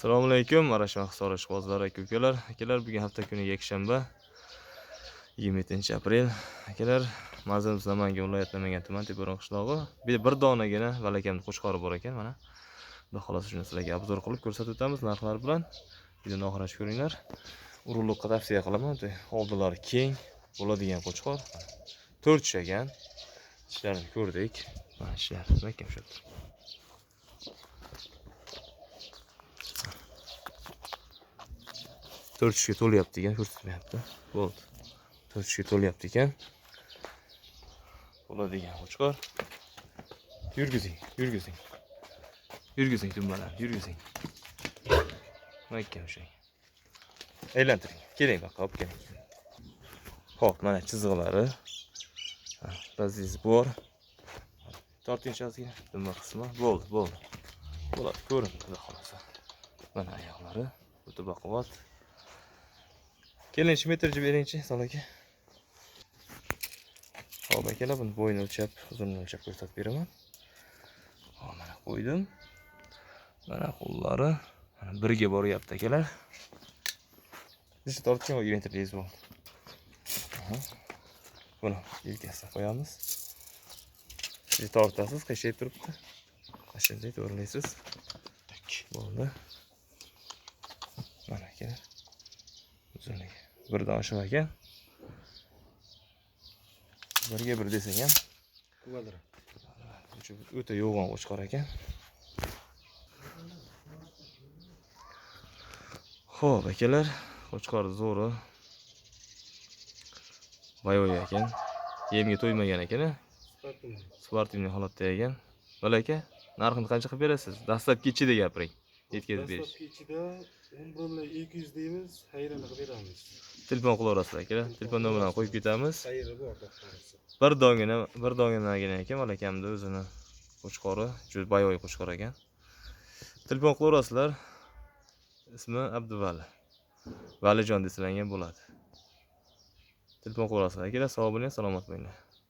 Assalomu alaykum, Marashma Hisoor ishqibozlari aka-ukalar. Akalar, bugun hafta kuni yakshanba 27 aprel. Akalar, mazlum Namangan viloyati Namangan tuman Teparoq qishlog'i. Bir donagina valakamni qo'chqori bor ekan, mana. Xudo xohlasa shuni sizlarga obzor qilib ko'rsatib o'tamiz narxlar bilan. Videoni oxirigacha ko'ringlar. Urug'liqqa tavsiya qilaman. Oldilari keng bo'ladigan qo'chqor. 4 tishagan. Tishlarini ko'rdik. Mana ishlar mahkam shotdi. 4 tishga to'lyapti ekan, ko'rsatmayapti. Bo'ldi. 4 tishga to'lyapti ekan. Bo'ladigan qo'chqor. Yurgizing. Yurgizing dumbalar, yurgizing. Mahkam shay. Aylantiring. Keling baqa, olib keling. Xo'p, mana chizig'lari. Raziz bor. Tortinchi ozgina dumba qismi. Bo'ldi. Bo'ladi, ko'rin, xudo xolasa. Mana oyoqlari, o'ta baquvvat. Keling, metrchi beringchi, saloka. Xo'p, akalar, buni bo'yini o'lchab, uzunini o'lchab ko'rsatib beraman. Xo'p, mana qo'ydim. Mana qo'llari, mana birga boryapti akalar. Biz tortgan 20 metrdaysiz bo'ldi. Buni yelkasiga qo'yamiz. Siz tortasiz, qashayib turibdi. Qashayib o'rlaysiz. Bo'ldi. Mana akalar. Uzunligi birdan oshib ekan. Birga bir desang ham kvadrat. O'ta yo'g'on qo'chqor ekan. Xo'p, akalar, qo'chqor zo'ri. Bayo'y ekan. Yemga to'ymagan ekan. Sportivniy holatda ekan. Bo'la aka, narxini qancha qilib berasiz? Dastlabki ichida gapiring. Yetkazib berish. Dastlabki ichida 11.200 deymiz, xayrini qilib beramiz. Telefon qilaverasizlar akalar. Telefon nomeraini qo'yib ketamiz. Xayri bor, to'xtamiz. Bir donginagina ekan, malakamda o'zini qo'chqori, juda bayo'y qo'chqor ekan. Telefon qilaverasizlar. Ismi Abduvali. Valijon desanglar bo'ladi. Telefon qilaverasizlar akalar. Sog' bo'ling, salomat bo'linglar.